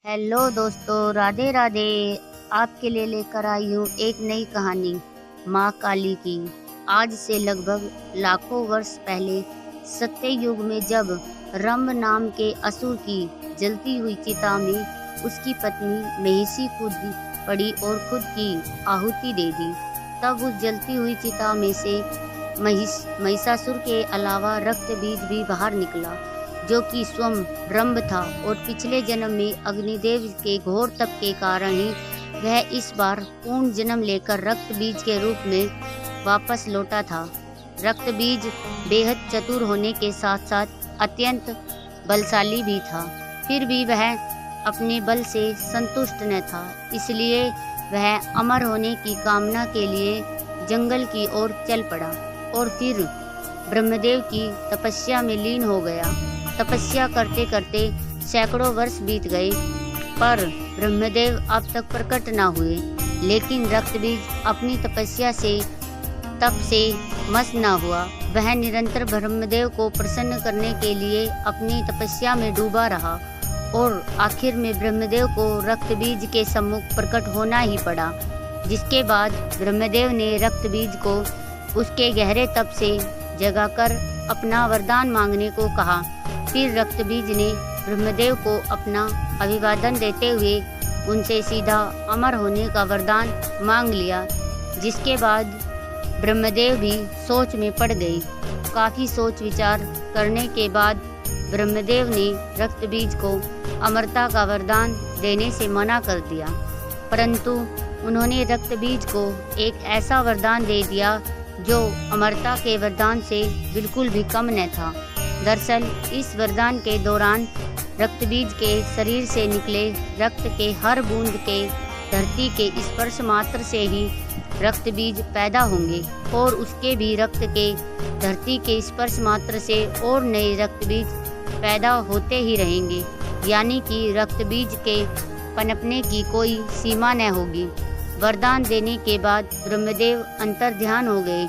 Hello दोस्तों, राधे राधे। आपके लिए लेकर आई हूँ एक नई कहानी माँ काली की। आज से लगभग लाखों वर्ष पहले सत्य युग में जब रंभ नाम के असुर की जलती हुई चिता में उसकी पत्नी महिषी कूद पड़ी और खुद की आहुति दे दी, तब उस जलती हुई चिता में से महिषासुर के अलावा रक्त बीज भी बाहर निकला, जो कि स्वयं रंभ था। और पिछले जन्म में अग्निदेव के घोर तप के कारण ही वह इस बार पूर्ण जन्म लेकर रक्त बीज के रूप में वापस लौटा था। रक्त बीज बेहद चतुर होने के साथ साथ अत्यंत बलशाली भी था। फिर भी वह अपने बल से संतुष्ट न था, इसलिए वह अमर होने की कामना के लिए जंगल की ओर चल पड़ा और फिर ब्रह्मदेव की तपस्या में लीन हो गया। तपस्या करते करते सैकड़ों वर्ष बीत गए, पर ब्रह्मदेव अब तक प्रकट न हुए। लेकिन रक्तबीज अपनी तपस्या से तप से मस्त न हुआ। वह निरंतर ब्रह्मदेव को प्रसन्न करने के लिए अपनी तपस्या में डूबा रहा और आखिर में ब्रह्मदेव को रक्तबीज के सम्मुख प्रकट होना ही पड़ा। जिसके बाद ब्रह्मदेव ने रक्तबीज को उसके गहरे तप से जगाकर अपना वरदान मांगने को कहा। फिर रक्तबीज ने ब्रह्मदेव को अपना अभिवादन देते हुए उनसे सीधा अमर होने का वरदान मांग लिया। जिसके बाद ब्रह्मदेव भी सोच में पड़ गए। काफ़ी सोच विचार करने के बाद ब्रह्मदेव ने रक्तबीज को अमरता का वरदान देने से मना कर दिया, परंतु उन्होंने रक्तबीज को एक ऐसा वरदान दे दिया जो अमरता के वरदान से बिल्कुल भी कम न था। दरअसल इस वरदान के दौरान रक्तबीज के शरीर से निकले रक्त के हर बूंद के धरती के स्पर्श मात्र से ही रक्तबीज पैदा होंगे और उसके भी रक्त के धरती के स्पर्श मात्र से और नए रक्तबीज पैदा होते ही रहेंगे, यानी कि रक्तबीज के पनपने की कोई सीमा न होगी। वरदान देने के बाद ब्रह्मदेव अंतर्ध्यान हो गए।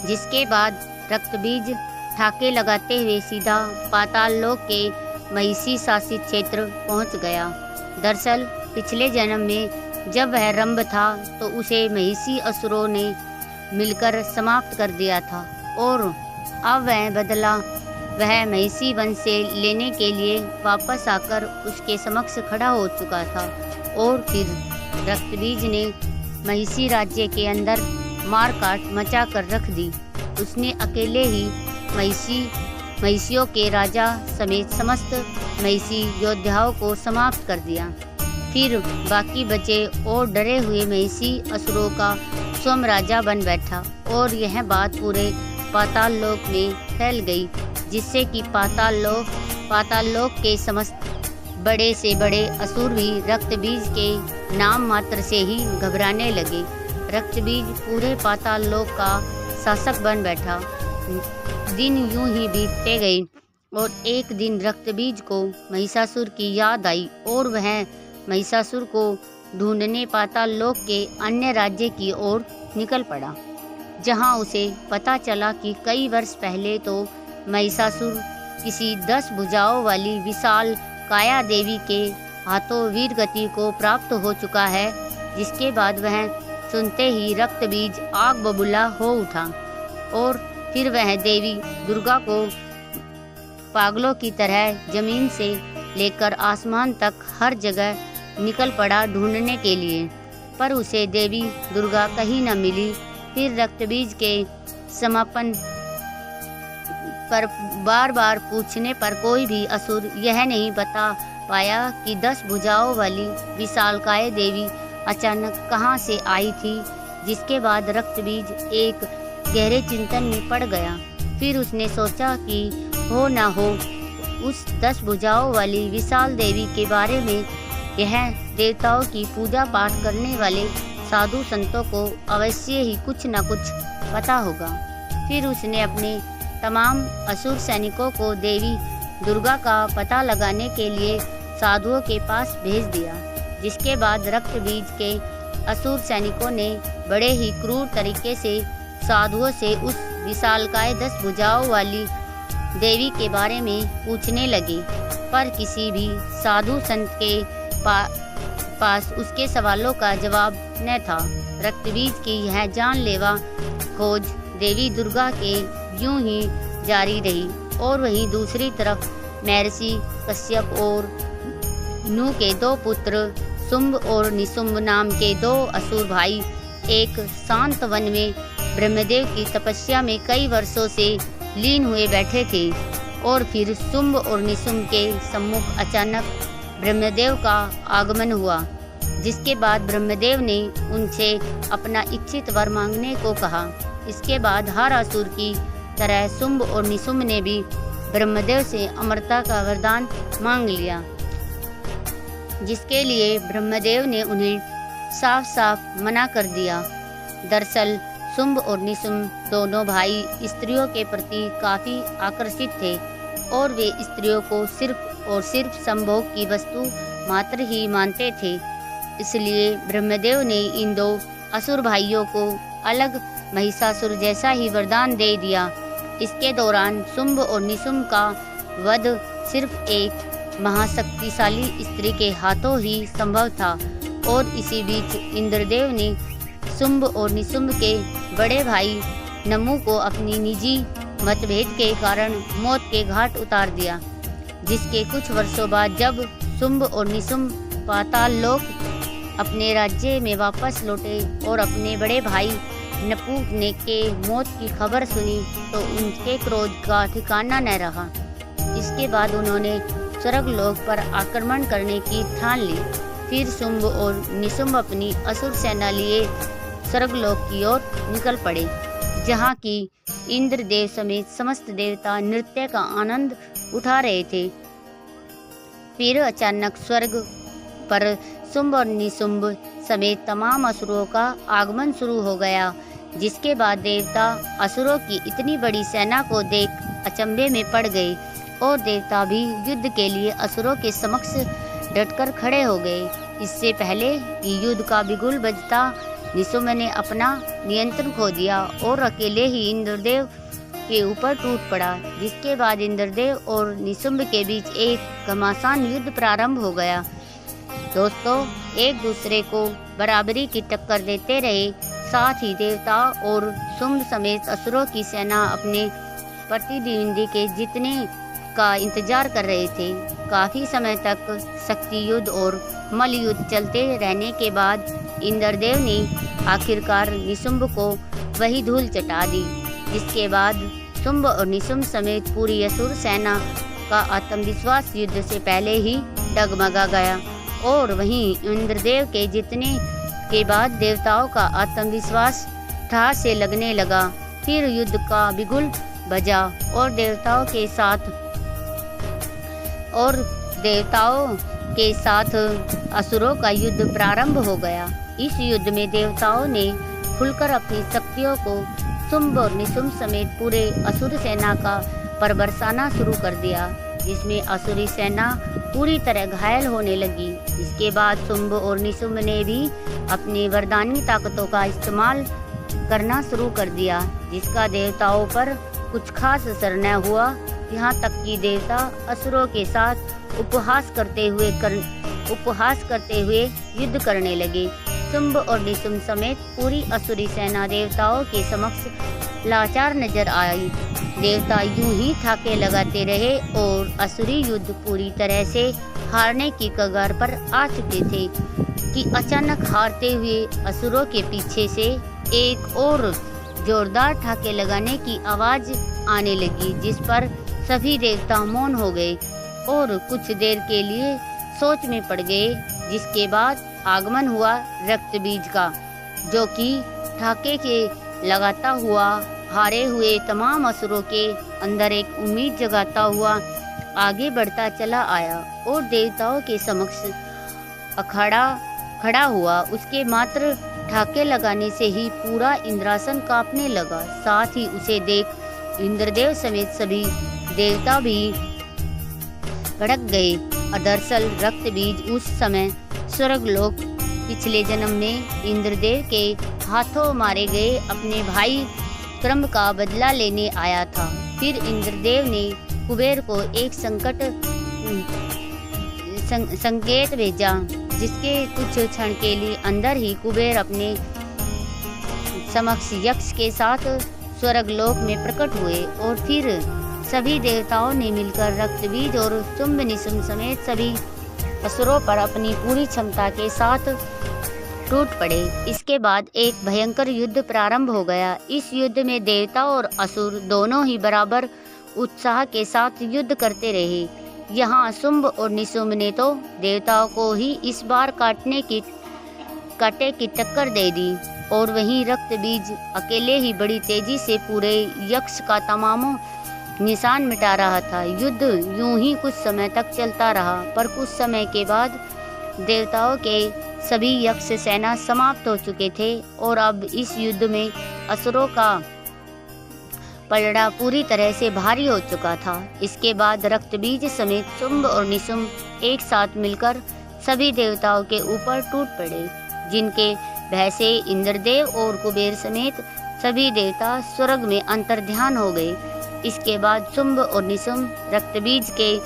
जिसके बाद रक्तबीज ठाके लगाते हुए सीधा पाताल लोक के महिषी शासित क्षेत्र पहुंच गया। दरअसल पिछले जन्म में जब वह रंभ था तो उसे महिषी असुरों ने मिलकर समाप्त कर दिया था और अब वह बदला वह महिषी वंश से लेने के लिए वापस आकर उसके समक्ष खड़ा हो चुका था। और फिर रक्तबीज ने महिषी राज्य के अंदर मार काट मचा कर रख दी। उसने अकेले ही महिषियों के राजा समेत समस्त महिषी योद्धाओं को समाप्त कर दिया। फिर बाकी बचे और डरे हुए महिषी असुरों का स्वयं राजा बन बैठा और यह बात पूरे पाताल लोक में फैल गई, जिससे कि पाताल लोक के समस्त बड़े से बड़े असुर भी रक्तबीज के नाम मात्र से ही घबराने लगे। रक्तबीज पूरे पाताल लोक का शासक बन बैठा। दिन यूं ही बीतते गए और एक दिन रक्तबीज को महिषासुर की याद आई और वह महिषासुर को ढूंढने पाताल लोक के अन्य राज्य की ओर निकल पड़ा, जहां उसे पता चला कि कई वर्ष पहले तो महिषासुर किसी 10 भुजाओं वाली विशाल काया देवी के हाथों वीर गति को प्राप्त हो चुका है। जिसके बाद वह सुनते ही रक्तबीज आग बबूला हो उठा और फिर वह देवी दुर्गा को पागलों की तरह जमीन से लेकर आसमान तक हर जगह निकल पड़ा ढूंढने के लिए, पर उसे देवी दुर्गा कहीं न मिली। फिर रक्तबीज के समापन पर बार बार पूछने पर कोई भी असुर यह नहीं बता पाया कि 10 भुजाओं वाली विशालकाय देवी अचानक कहां से आई थी। जिसके बाद रक्तबीज एक गहरे चिंतन में पड़ गया। फिर उसने सोचा कि हो ना हो उस 10 भुजाओं वाली विशाल देवी के बारे में यह देवताओं की पूजा पाठ करने वाले साधु संतों को अवश्य ही कुछ न कुछ पता होगा। फिर उसने अपने तमाम असुर सैनिकों को देवी दुर्गा का पता लगाने के लिए साधुओं के पास भेज दिया। जिसके बाद रक्तबीज के असुर सैनिकों ने बड़े ही क्रूर तरीके से साधुओं से उस विशालकाय 10 भुजाओं वाली देवी के बारे में पूछने लगे। पर किसी भी साधु संत के पास उसके सवालों का जवाब न था। रक्तबीज की यह जानलेवा खोज देवी दुर्गा के यूं ही जारी रही और वहीं दूसरी तरफ महर्षि कश्यप और नू के दो पुत्र शुंभ और निशुंभ नाम के दो असुर भाई एक शांत वन में ब्रह्मदेव की तपस्या में कई वर्षों से लीन हुए बैठे थे। और फिर शुंभ और निशुंभ के सम्मुख अचानक ब्रह्मदेव का आगमन हुआ, जिसके बाद ब्रह्मदेव ने उनसे अपना इच्छित वर मांगने को कहा। इसके बाद हर असुर की तरह शुंभ और निशुंभ ने भी ब्रह्मदेव से अमरता का वरदान मांग लिया, जिसके लिए ब्रह्मदेव ने उन्हें साफ साफ मना कर दिया। दरअसल शुंभ और निशुंभ दोनों भाई स्त्रियों के प्रति काफी आकर्षित थे और वे स्त्रियों को सिर्फ और सिर्फ संभोग की वस्तु मात्र ही मानते थे। इसलिए ब्रह्मदेव ने इन दो असुर भाइयों को अलग महिषासुर जैसा ही वरदान दे दिया। इसके दौरान शुंभ और निशुंभ का वध सिर्फ एक महाशक्तिशाली स्त्री के हाथों ही संभव था। और इसी बीच इंद्रदेव ने शुंभ और निशुंभ के बड़े भाई नमु को अपनी निजी मतभेद के कारण मौत के घाट उतार दिया, जिसके कुछ वर्षों बाद जब शुंभ और निशुंभ पाताल लोक अपने राज्य में वापस लौटे और अपने बड़े भाई नपु ने के मौत की खबर सुनी तो उनके क्रोध का ठिकाना न रहा। इसके बाद उन्होंने स्वर्गलोक पर आक्रमण करने की ठान ली। फिर शुंभ और निशुंभ अपनी असुर सेना लिए स्वर्गलोक की ओर निकल पड़े, जहाँ की इंद्रदेव समेत समस्त देवता नृत्य का आनंद उठा रहे थे। फिर अचानक स्वर्ग पर शुंभ और निशुंभ समेत तमाम असुरों का आगमन शुरू हो गया, जिसके बाद देवता असुरों की इतनी बड़ी सेना को देख अचंभे में पड़ गए और देवता भी युद्ध के लिए असुरों के समक्ष डटकर खड़े हो गए। इससे पहले कि युद्ध का बिगुल बजता निशुंभ ने अपना नियंत्रण खो दिया और अकेले ही इंद्रदेव के ऊपर टूट पड़ा, जिसके बाद इंद्रदेव और निशुंभ के बीच एक घमासान युद्ध प्रारंभ हो गया। दोस्तों, एक दूसरे को बराबरी की टक्कर देते रहे, साथ ही देवता और शुंभ समेत असुरों की सेना अपने प्रतिद्वंदी के जीतने का इंतजार कर रहे थे। काफी समय तक शक्ति युद्ध और मल युद्ध चलते रहने के बाद इंद्रदेव ने आखिरकार निशुंभ को वही धूल चटा दी, जिसके बाद शुंभ और निशुंभ समेत पूरी असुर सेना का आत्मविश्वास युद्ध से पहले ही डगमगा गया। और वहीं इंद्रदेव के जीतने के बाद देवताओं का आत्मविश्वास ठा से लगने लगा। फिर युद्ध का बिगुल बजा और देवताओं के साथ असुरों का युद्ध प्रारंभ हो गया। इस युद्ध में देवताओं ने खुलकर अपनी शक्तियों को शुंभ और निशुंभ समेत पूरे असुर सेना का पर बरसाना शुरू कर दिया, जिसमें असुरी सेना पूरी तरह घायल होने लगी। इसके बाद शुंभ और निशुंभ ने भी अपनी वरदानी ताकतों का इस्तेमाल करना शुरू कर दिया, जिसका देवताओं पर कुछ खास असर न हुआ। यहाँ तक कि देवता असुरों के साथ उपहास करते हुए युद्ध करने लगे। शुंभ और निशुंभ समेत पूरी असुरी सेना देवताओं के समक्ष लाचार नजर आई। देवता यूं ही ठाके लगाते रहे और असुरी युद्ध पूरी तरह से हारने की कगार पर आ चुके थे कि अचानक हारते हुए असुरों के पीछे से एक और जोरदार ठाके लगाने की आवाज आने लगी, जिस पर सभी देवता मौन हो गए और कुछ देर के लिए सोच में पड़ गए। जिसके बाद आगमन हुआ रक्तबीज का, जो कि ठाके के लगाता हुआ हारे हुए तमाम असुरों के अंदर एक उम्मीद जगाता हुआ आगे बढ़ता चला आया और देवताओं के समक्ष अखाड़ा खड़ा हुआ। उसके मात्र ठाके लगाने से ही पूरा इंद्रासन कांपने लगा। साथ ही उसे देख इंद्रदेव समेत सभी देवता भी भड़क गए। दरअसल रक्तबीज उस समय स्वर्गलोक पिछले जन्म में इंद्रदेव के हाथों मारे गए अपने भाई क्रम का बदला लेने आया था। फिर इंद्रदेव ने कुबेर को एक संकट संकेत भेजा, जिसके कुछ क्षण के लिए अंदर ही कुबेर अपने समक्ष यक्ष के साथ स्वर्गलोक में प्रकट हुए और फिर सभी देवताओं ने मिलकर रक्तबीज और शुंभ निशुंभ समेत सभी असुरों पर अपनी पूरी क्षमता के साथ टूट पड़े। इसके बाद एक भयंकर युद्ध प्रारंभ हो गया। इस युद्ध में देवता और असुर दोनों ही बराबर उत्साह के साथ युद्ध करते रहे। यहाँ शुंभ और निशुंभ ने तो देवताओं को ही इस बार कांटे की टक्कर दे दी और वहीं रक्तबीज अकेले ही बड़ी तेजी से पूरे यक्ष का तमामों निशान मिटा रहा था। युद्ध यूं ही कुछ समय तक चलता रहा, पर कुछ समय के बाद देवताओं के सभी यक्ष सेना समाप्त हो चुके थे और अब इस युद्ध में असुरों का पलड़ा पूरी तरह से भारी हो चुका था। इसके बाद रक्तबीज समेत शुंभ और निशुंभ एक साथ मिलकर सभी देवताओं के ऊपर टूट पड़े, जिनके भय से इंद्रदेव और कुबेर समेत सभी देवता स्वर्ग में अंतर्ध्यान हो गए। इसके बाद शुंभ और निशुंभ रक्तबीज के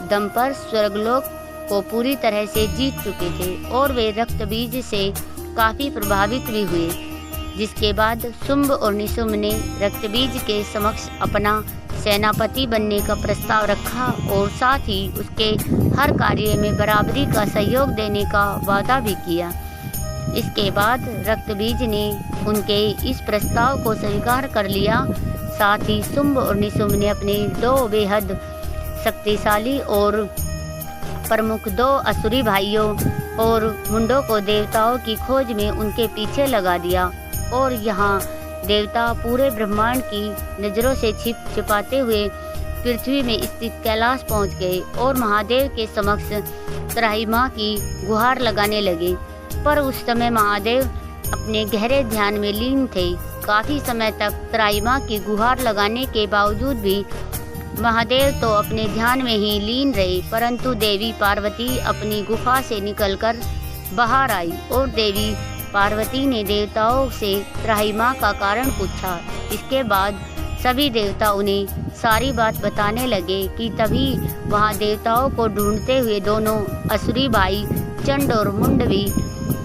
दम पर स्वर्गलोक को पूरी तरह से जीत चुके थे और वे रक्तबीज से काफी प्रभावित भी हुए। जिसके बाद शुंभ और निशुंभ ने रक्तबीज के समक्ष अपना सेनापति बनने का प्रस्ताव रखा और साथ ही उसके हर कार्य में बराबरी का सहयोग देने का वादा भी किया। इसके बाद रक्तबीज ने उनके इस प्रस्ताव को स्वीकार कर लिया। साथ ही शुंभ और निशुंभ ने अपने दो बेहद शक्तिशाली और प्रमुख दो असुरी भाइयों और मुंडों को देवताओं की खोज में उनके पीछे लगा दिया और यहाँ देवता पूरे ब्रह्मांड की नजरों से छिपाते हुए पृथ्वी में स्थित कैलाश पहुँच गए और महादेव के समक्ष त्राहिमां की गुहार लगाने लगे। पर उस समय महादेव अपने गहरे ध्यान में लीन थे। काफी समय तक त्राहिमां की गुहार लगाने के बावजूद भी महादेव तो अपने ध्यान में ही लीन रहे, परंतु देवी पार्वती अपनी गुफा से निकलकर बाहर आई और देवी पार्वती ने देवताओं से त्राहिमां का कारण पूछा। इसके बाद सभी देवता उन्हें सारी बात बताने लगे कि तभी वहां देवताओं को ढूंढते हुए दोनों असुरी भाई चंड और मुंड भी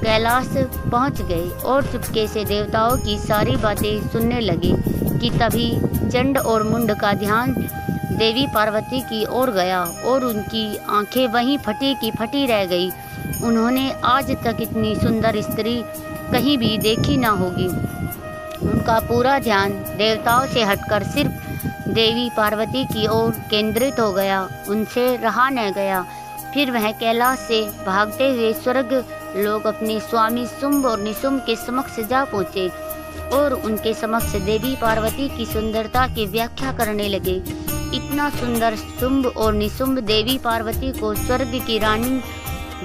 कैलाश पहुंच गए और चुपके से देवताओं की सारी बातें सुनने लगे कि तभी चंड और मुंड का ध्यान देवी पार्वती की ओर गया और उनकी आंखें वहीं फटी की फटी रह गई। उन्होंने आज तक इतनी सुंदर स्त्री कहीं भी देखी ना होगी। उनका पूरा ध्यान देवताओं से हटकर सिर्फ देवी पार्वती की ओर केंद्रित हो गया। उनसे रहा न गया। फिर वह कैलाश से भागते हुए स्वर्ग लोग अपने स्वामी शुंभ और निशुंभ के समक्ष जा पहुँचे और उनके समक्ष देवी पार्वती की सुंदरता की व्याख्या करने लगे। इतना सुंदर शुंभ और निशुंभ देवी पार्वती को स्वर्ग की रानी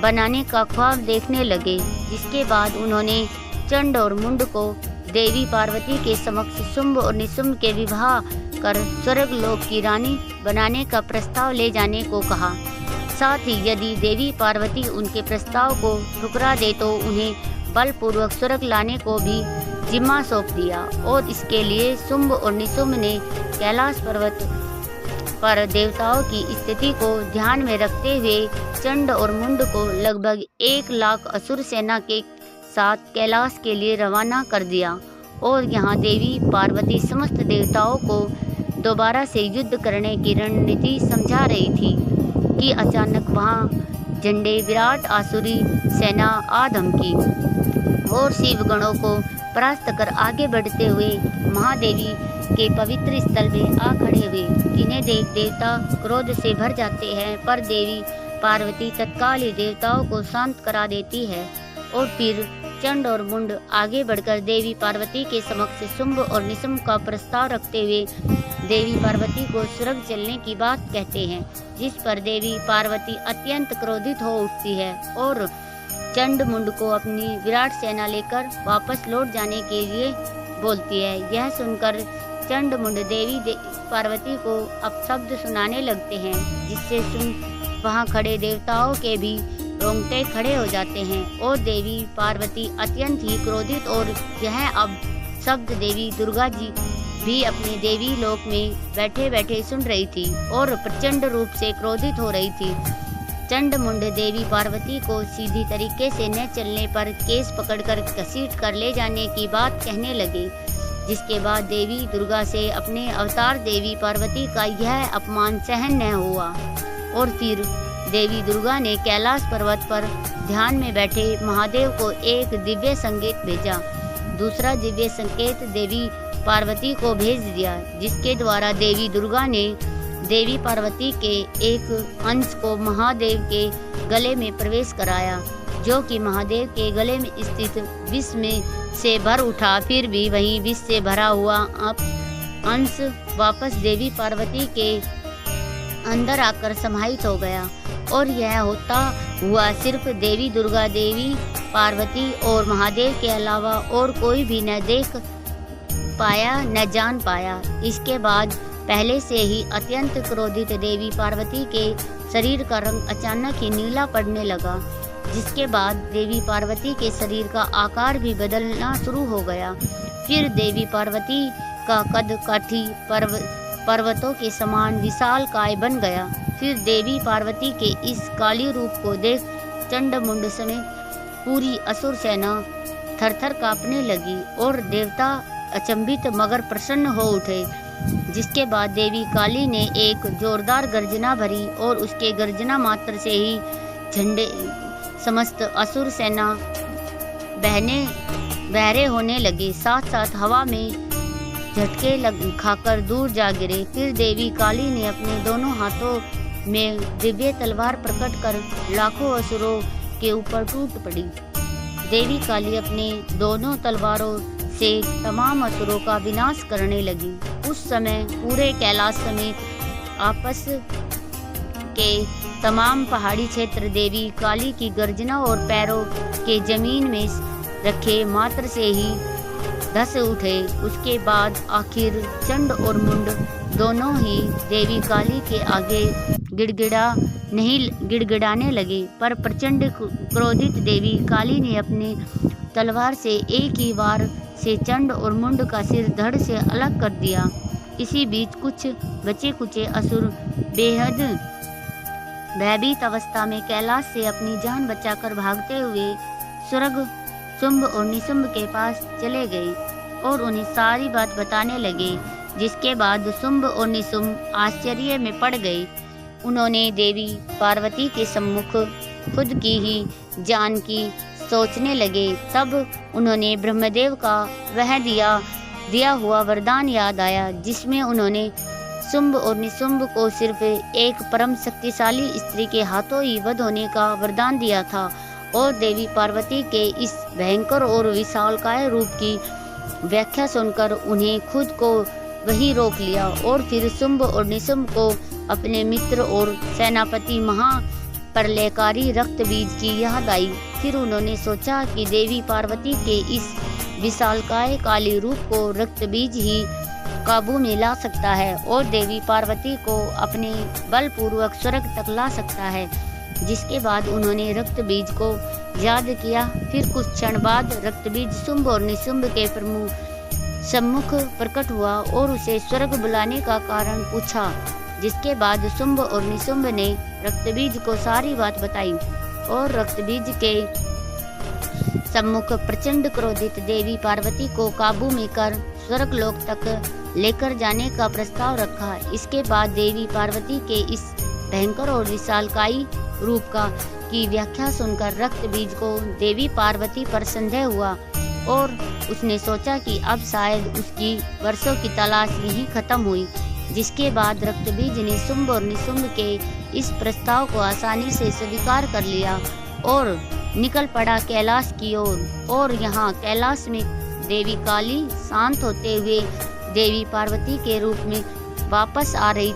बनाने का ख्वाब देखने लगे। जिसके बाद उन्होंने चंड और मुंड को देवी पार्वती के समक्ष शुंभ और निशुंभ के विवाह कर स्वर्ग लोक की रानी बनाने का प्रस्ताव ले जाने को कहा। साथ ही यदि देवी पार्वती उनके प्रस्ताव को ठुकरा दे तो उन्हें बलपूर्वक स्वर्ग लाने को भी जिम्मा सौंप दिया। और इसके लिए शुंभ और निशुंभ ने कैलाश पर्वत पर देवताओं की स्थिति को ध्यान में रखते हुए चंड और मुंड को लगभग 1 लाख असुर सेना के साथ कैलाश के लिए रवाना कर दिया। और यहाँ देवी पार्वती समस्त देवताओं को दोबारा से युद्ध करने की रणनीति समझा रही थी कि अचानक वहाँ झंडे विराट आसुरी सेना आ धमकी और शिव गणों को परास्त कर आगे बढ़ते हुए महादेवी के पवित्र स्थल में आ खड़े हुए। जिन्हें देख देवता क्रोध से भर जाते हैं, पर देवी पार्वती तत्काल ही देवताओं को शांत करा देती है। और फिर चंड और मुंड आगे बढ़कर देवी पार्वती के समक्ष शुंभ और निशुंभ का प्रस्ताव रखते हुए देवी पार्वती को स्वर्ग चलने की बात कहते हैं, जिस पर देवी पार्वती अत्यंत क्रोधित हो उठती है और चंड मुंड को अपनी विराट सेना लेकर वापस लौट जाने के लिए बोलती है। यह सुनकर चंड मुंड देवी पार्वती को अपशब्द सुनाने लगते हैं, जिससे सुन वहां खड़े देवताओं के भी रोंगटे खड़े हो जाते हैं और देवी पार्वती अत्यंत ही क्रोधित और यह अब शब्द देवी भी अपने देवी लोक में बैठे बैठे सुन रही थी और प्रचंड रूप से क्रोधित हो रही थी। चंड मुंड देवी पार्वती को सीधी तरीके से न चलने पर केस पकड़कर घसीट कर ले जाने की बात कहने लगे, जिसके बाद देवी दुर्गा से अपने अवतार देवी पार्वती का यह अपमान सहन न हुआ और फिर देवी दुर्गा ने कैलाश पर्वत पर ध्यान में बैठे महादेव को एक दिव्य संकेत भेजा। दूसरा दिव्य संकेत देवी पार्वती को भेज दिया, जिसके द्वारा देवी दुर्गा ने देवी पार्वती के एक अंश को महादेव के गले में प्रवेश कराया, जो कि महादेव के गले में स्थित विष में से भर उठा। फिर भी वही विष से भरा हुआ अंश वापस देवी पार्वती के अंदर आकर समाहित हो गया और यह होता हुआ सिर्फ देवी दुर्गा, देवी पार्वती और महादेव के अलावा और कोई भी न देख पाया न जान पाया। इसके बाद पहले से ही अत्यंत क्रोधित देवी पार्वती के शरीर का रंग अचानक ही नीला पड़ने लगा, जिसके बाद देवी पार्वती के शरीर का आकार भी बदलना शुरू हो गया। फिर देवी पार्वती का कद काठी पर्वतों के समान विशाल काय बन गया। फिर देवी पार्वती के इस काली रूप को देख चंड मुंड समेत पूरी असुर सेना थरथर कांपने लगी और देवता अचंभित मगर प्रसन्न हो उठे। जिसके बाद देवी काली ने एक जोरदार गर्जना भरी और उसके गर्जना मात्र से ही झंडे समस्त असुर सेना बहरे होने लगे, साथ साथ हवा में झटके खाकर दूर जा गिरे। फिर देवी काली ने अपने दोनों हाथों में दिव्य तलवार प्रकट कर लाखों असुरों के ऊपर टूट पड़ी। देवी काली अपने दोनों तलवारों से तमाम असुरों का विनाश करने लगी। उस समय पूरे कैलाश समेत आपस के तमाम पहाड़ी क्षेत्र देवी काली की गर्जना और पैरों के जमीन में रखे मात्र से ही धस उठे। उसके बाद आखिर चंड और मुंड दोनों ही देवी काली के आगे गिड़गिड़ाने लगे, पर प्रचंड क्रोधित देवी काली ने अपने तलवार से एक ही वार से चंड और मुंड का सिर धड़ से अलग कर दिया। इसी बीच कुछ बचे कुचे असुर बेहद भयभीत अवस्था में कैलाश से अपनी जान बचाकर भागते हुए स्वर्ग शुंभ और निशुंभ के पास चले गए और उन्हें सारी बात बताने लगे। जिसके बाद शुंभ और निशुंभ आश्चर्य में पड़ गए। उन्होंने देवी पार्वती के सम्मुख खुद की ही जान की सोचने लगे। तब उन्होंने ब्रह्मदेव का वह दिया हुआ वरदान याद आया, जिसमें उन्होंने शुंभ और निशुंभ को सिर्फ एक परम शक्तिशाली स्त्री के हाथों ही वध होने का वरदान दिया था और देवी पार्वती के इस भयंकर और विशालकाय रूप की व्याख्या सुनकर उन्हें खुद को वहीं रोक लिया और फिर शुंभ और निशुंभ को अपने मित्र और सेनापति महाप्रलयकारी रक्त बीज की याद आई। फिर उन्होंने सोचा कि देवी पार्वती के इस विशालकाय काली रूप को रक्त बीज ही काबू में ला सकता है और देवी पार्वती को अपने बलपूर्वक स्वर्ग तक ला सकता है। जिसके बाद उन्होंने रक्त बीज को याद किया। फिर कुछ क्षण बाद रक्त बीज शुंभ और निशुंभ के सम्मुख प्रकट हुआ और उसे स्वर्ग बुलाने का कारण पूछा। जिसके बाद शुंभ और निशुंभ ने रक्तबीज को सारी बात बताई और रक्तबीज के सम्मुख प्रचंड क्रोधित देवी पार्वती को काबू में कर स्वर्ग लोक तक लेकर जाने का प्रस्ताव रखा। इसके बाद देवी पार्वती के इस भयंकर और विशालकायी रूप की व्याख्या सुनकर रक्तबीज को देवी पार्वती पर संदेह हुआ और उसने सोचा कि अब शायद उसकी वर्षों की तलाश यहीं खत्म हुई। जिसके बाद रक्तबीज ने शुंभ और निशुंभ के इस प्रस्ताव को आसानी से स्वीकार कर लिया और निकल पड़ा कैलाश की ओर। और यहाँ कैलाश में देवी काली शांत होते हुए देवी पार्वती के रूप में वापस आ रही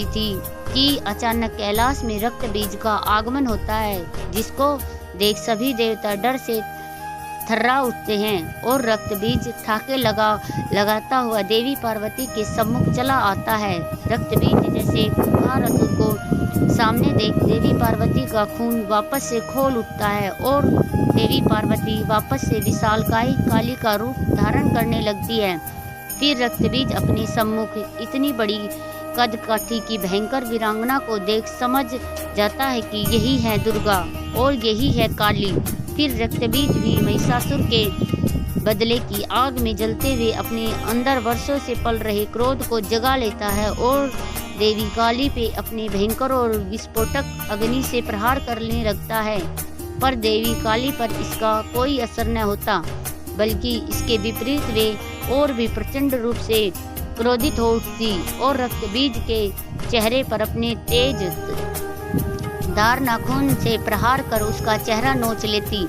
थी कि अचानक कैलाश में रक्त बीज का आगमन होता है, जिसको देख सभी देवता डर से थर्रा उठते हैं और रक्त बीज ठाके लगाता हुआ देवी पार्वती के सम्मुख चला आता है। रक्त बीज जैसे खूंखार असुर को सामने देख देवी पार्वती का खून वापस से खोल उठता है और देवी पार्वती वापस से विशालकाय काली का रूप धारण करने लगती है। फिर रक्तबीज अपने सम्मुख इतनी बड़ी कद काठी की भयंकर वीरांगना को देख समझ जाता है कि यही है दुर्गा और यही है काली। फिर रक्तबीज भी महिषासुर के बदले की आग में जलते हुए अपने अंदर वर्षों से पल रहे क्रोध को जगा लेता है और देवी काली पे अपने भयंकर और विस्फोटक अग्नि से प्रहार करने लगता है। पर देवी काली पर इसका कोई असर न होता, बल्कि इसके विपरीत वे और भी प्रचंड रूप से क्रोधित हो उठती और रक्तबीज के चेहरे पर अपने तेज धार नाखून से प्रहार कर उसका चेहरा नोच लेती।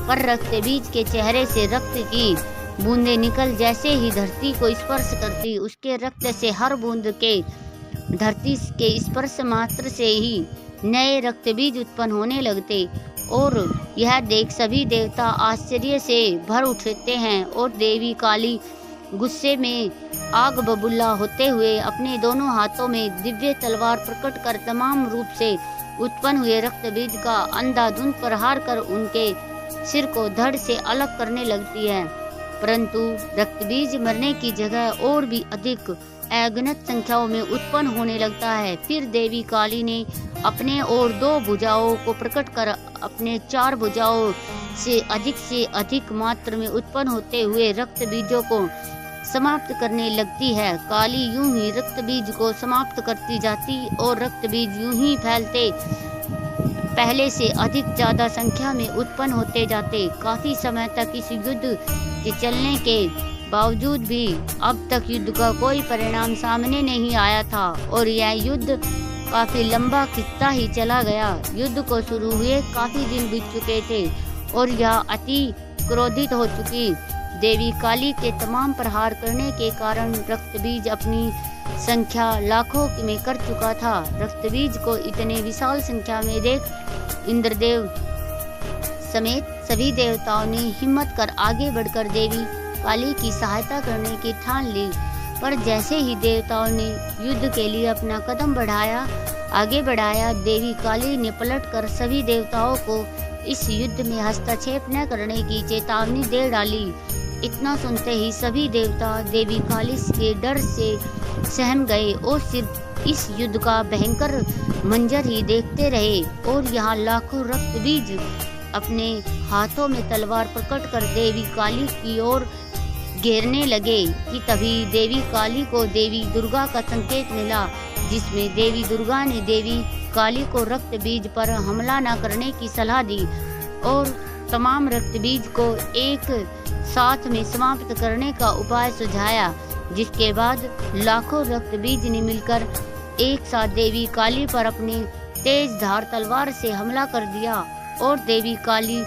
पर रक्तबीज के चेहरे से रक्त की बूंदें निकल जैसे ही धरती को स्पर्श करती, उसके रक्त से हर बूंद के धरती के स्पर्श मात्र से ही नए रक्तबीज उत्पन्न होने लगते और यह देख सभी देवता आश्चर्य से भर उठते हैं और देवी काली गुस्से में आग बबूला होते हुए अपने दोनों हाथों में दिव्य तलवार प्रकट कर तमाम रूप से उत्पन्न हुए रक्तबीज का अंधाधुंध प्रहार कर उनके सिर को धड़ से अलग करने लगती है। परंतु रक्तबीज मरने की जगह और भी अधिक अगणित संख्याओं में उत्पन्न होने लगता है। फिर देवी काली ने अपने और 2 भुजाओं को प्रकट कर अपने 4 भुजाओं से अधिक मात्रा में उत्पन्न होते हुए रक्त बीजों को समाप्त करने लगती है। काली यूं ही रक्त बीज को समाप्त करती जाती और रक्त बीज यूं ही फैलते पहले से अधिक ज्यादा संख्या में उत्पन्न होते जाते। काफी समय तक इस युद्ध के चलने के बावजूद भी अब तक युद्ध का कोई परिणाम सामने नहीं आया था और यह युद्ध काफी लंबा खिंचता ही चला गया। युद्ध को शुरू हुए काफी दिन बीत चुके थे और यह अति क्रोधित हो चुकी देवी काली के तमाम प्रहार करने के कारण रक्तबीज अपनी संख्या लाखों में कर चुका था। रक्तबीज को इतने विशाल संख्या में देख इंद्रदेव समेत सभी देवताओं ने हिम्मत कर आगे बढ़कर देवी काली की सहायता करने की ठान ली। पर जैसे ही देवताओं ने युद्ध के लिए अपना कदम आगे बढ़ाया, देवी काली ने पलटकर सभी देवताओं को इस युद्ध में हस्तक्षेप न करने की चेतावनी दे डाली। इतना सुनते ही सभी देवता देवी काली के डर से सहम गए और सिर्फ इस युद्ध का भयंकर मंजर ही देखते रहे और यहाँ लाखों रक्तबीज अपने हाथों में तलवार पकड़ कर देवी काली की ओर घेरने लगे कि तभी देवी काली को देवी दुर्गा का संकेत मिला, जिसमें देवी दुर्गा ने देवी काली को रक्त बीज पर हमला न करने की सलाह दी और तमाम रक्त बीज को एक साथ में समाप्त करने का उपाय सुझाया। जिसके बाद लाखों रक्त बीज ने मिलकर एक साथ देवी काली पर अपनी तेज धार तलवार से हमला कर दिया और देवी काली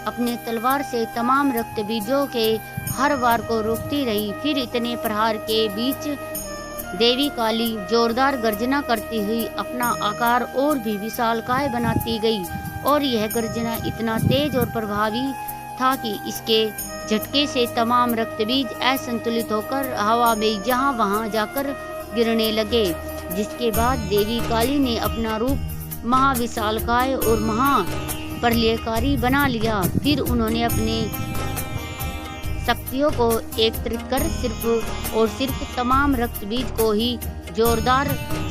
अपने तलवार से तमाम रक्त बीजों के हर वार को रोकती रही। फिर इतने प्रहार के बीच देवी काली जोरदार गर्जना करती हुई अपना आकार और भी विशालकाय बनाती गई और यह गर्जना इतना तेज और प्रभावी था कि इसके झटके से तमाम रक्तबीज असंतुलित होकर हवा में जहां वहां जाकर गिरने लगे। जिसके बाद देवी काली ने अपना रूप महाविशालकाय और महाप्रलयकारी बना लिया। फिर उन्होंने अपने शक्तियों को एकत्रित कर सिर्फ तमाम रक्तबीज को ही जोरदार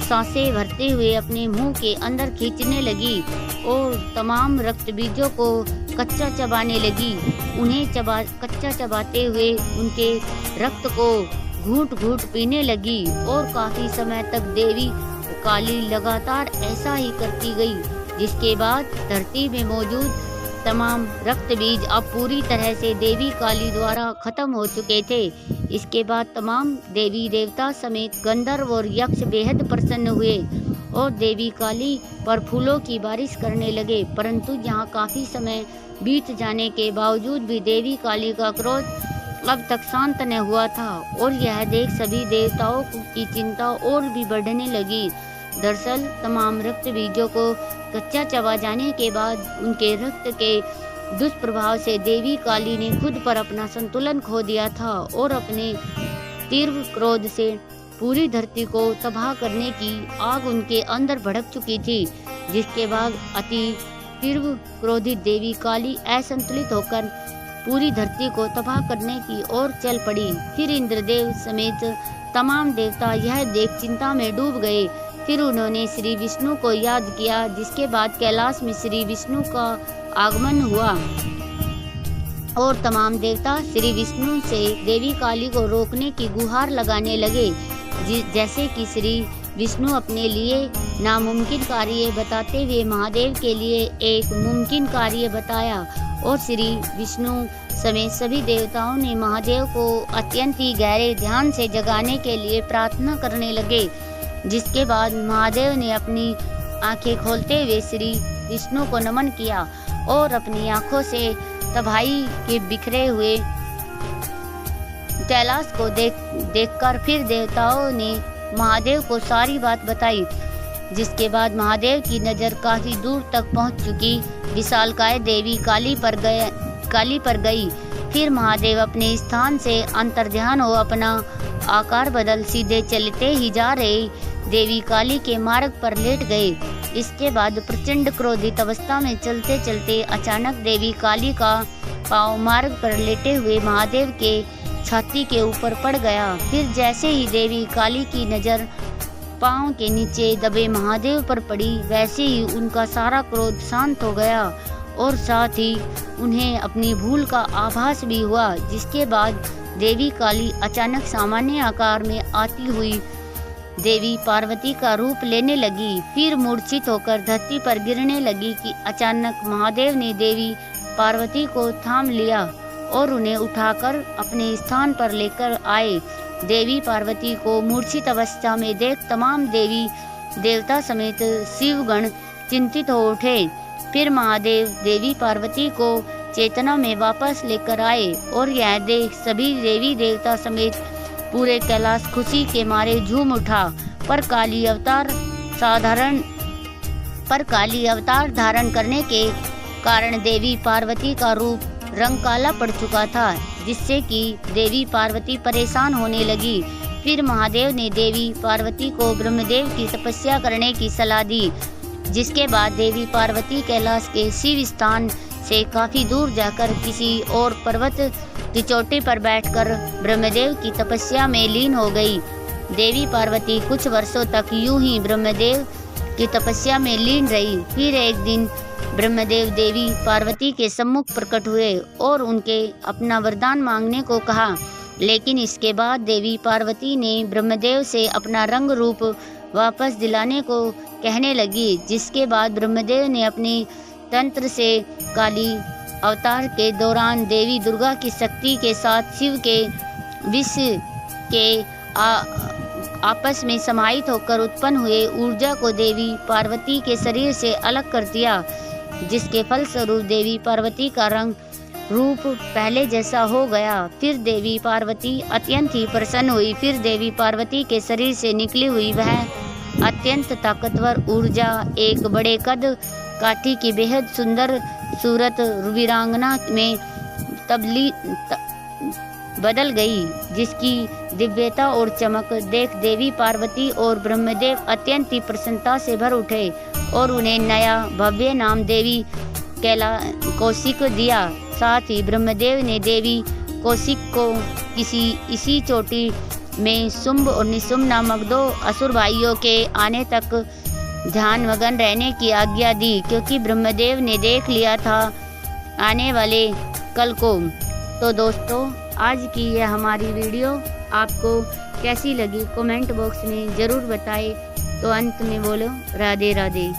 सांसें भरते हुए अपने मुंह के अंदर खींचने लगी और तमाम रक्तबीजों को कच्चा चबाने लगी। उन्हें कच्चा चबाते हुए उनके रक्त को घूंट घूंट पीने लगी और काफी समय तक देवी काली लगातार ऐसा ही करती गई। जिसके बाद धरती में मौजूद तमाम रक्तबीज अब पूरी तरह से देवी काली द्वारा खत्म हो चुके थे। इसके बाद तमाम देवी देवता समेत गंधर्व और यक्ष बेहद प्रसन्न हुए और देवी काली पर फूलों की बारिश करने लगे। परंतु यहाँ काफी समय बीत जाने के बावजूद भी देवी काली का क्रोध अब तक शांत न हुआ था और यह देख सभी देवताओं की चिंता और भी बढ़ने लगी। दरअसल तमाम रक्त बीजों को कच्चा चबा जाने के बाद उनके रक्त के दुष्प्रभाव से देवी काली ने खुद पर अपना संतुलन खो दिया था और अपने तीव्र क्रोध से पूरी धरती को तबाह करने की आग उनके अंदर भड़क चुकी थी। जिसके बाद अति तीव्र क्रोधित देवी काली असंतुलित होकर पूरी धरती को तबाह करने की ओर चल पड़ी। फिर इंद्रदेव समेत तमाम देवता यह देख चिंता में डूब गए। फिर उन्होंने श्री विष्णु को याद किया, जिसके बाद कैलाश में श्री विष्णु का आगमन हुआ और तमाम देवता श्री विष्णु से देवी काली को रोकने की गुहार लगाने लगे। जैसे कि श्री विष्णु अपने लिए नामुमकिन कार्य बताते हुए महादेव के लिए एक मुमकिन कार्य बताया और श्री विष्णु समेत सभी देवताओं ने महादेव को अत्यंत ही गहरे ध्यान से जगाने के लिए प्रार्थना करने लगे। जिसके बाद महादेव ने अपनी आंखें खोलते हुए श्री विष्णु को नमन किया और अपनी आंखों से तबाही के बिखरे हुए कैलाश को देखकर फिर देवताओं ने महादेव को सारी बात बताई। जिसके बाद महादेव की नजर काफी दूर तक पहुंच चुकी विशालकाय देवी काली पर गई। फिर महादेव अपने स्थान से अंतर्ध्यान हो अपना आकार बदल सीधे चलते ही जा रहे देवी काली के मार्ग पर लेट गए। इसके बाद प्रचंड क्रोधित अवस्था में चलते चलते अचानक देवी काली का पांव मार्ग पर लेटे हुए महादेव के छाती के ऊपर पड़ गया। फिर जैसे ही देवी काली की नजर पांव के नीचे दबे महादेव पर पड़ी, वैसे ही उनका सारा क्रोध शांत हो गया और साथ ही उन्हें अपनी भूल का आभास भी हुआ। जिसके बाद देवी काली अचानक सामान्य आकार में आती हुई देवी पार्वती का रूप लेने लगी। फिर मूर्छित होकर धरती पर गिरने लगी कि अचानक महादेव ने देवी पार्वती को थाम लिया और उन्हें उठाकर अपने स्थान पर लेकर आए। देवी पार्वती को मूर्छित अवस्था में देख तमाम देवी देवता समेत शिवगण चिंतित हो उठे। फिर महादेव देवी पार्वती को चेतना में वापस लेकर आए और यह देख सभी देवी देवता समेत पूरे कैलाश खुशी के मारे झूम उठा। पर काली अवतार धारण करने के कारण देवी पार्वती का रूप रंग काला पड़ चुका था, जिससे कि देवी पार्वती परेशान होने लगी। फिर महादेव ने देवी पार्वती को ब्रह्मदेव की तपस्या करने की सलाह दी। जिसके बाद देवी पार्वती कैलाश के शिव स्थान से काफी दूर जाकर किसी और पर्वत की चोटी पर बैठकर ब्रह्मदेव की तपस्या में लीन हो गई। देवी पार्वती कुछ वर्षों तक यूं ही ब्रह्मदेव की तपस्या में लीन रही। फिर एक दिन ब्रह्मदेव देवी पार्वती के सम्मुख प्रकट हुए और उनके अपना वरदान मांगने को कहा। लेकिन इसके बाद देवी पार्वती ने ब्रह्मदेव से अपना रंग रूप वापस दिलाने को कहने लगी। जिसके बाद ब्रह्मदेव ने अपने तंत्र से काली अवतार के दौरान देवी दुर्गा की शक्ति के साथ शिव के विष के आपस में समाहित होकर उत्पन्न हुए ऊर्जा को देवी पार्वती के शरीर से अलग कर दिया। जिसके फलस्वरूप देवी पार्वती का रंग रूप पहले जैसा हो गया। फिर देवी पार्वती अत्यंत ही प्रसन्न हुई। फिर देवी पार्वती के शरीर से निकली हुई वह अत्यंत ताकतवर ऊर्जा एक बड़े कद काठी की बेहद सुंदर सूरत वीरांगना में बदल गई। जिसकी दिव्यता और चमक देख देवी पार्वती और ब्रह्मदेव अत्यंत ही प्रसन्नता से भर उठे और उन्हें नया भव्य नाम देवी कौशिक दिया। साथ ही ब्रह्मदेव ने देवी कौशिक को इसी चोटी में शुंभ और निशुंभ नामक 2 असुर भाइयों के आने तक ध्यान मगन रहने की आज्ञा दी, क्योंकि ब्रह्मदेव ने देख लिया था आने वाले कल को। तो दोस्तों, आज की यह हमारी वीडियो आपको कैसी लगी कमेंट बॉक्स में ज़रूर बताएं। तो अंत में बोलो राधे राधे।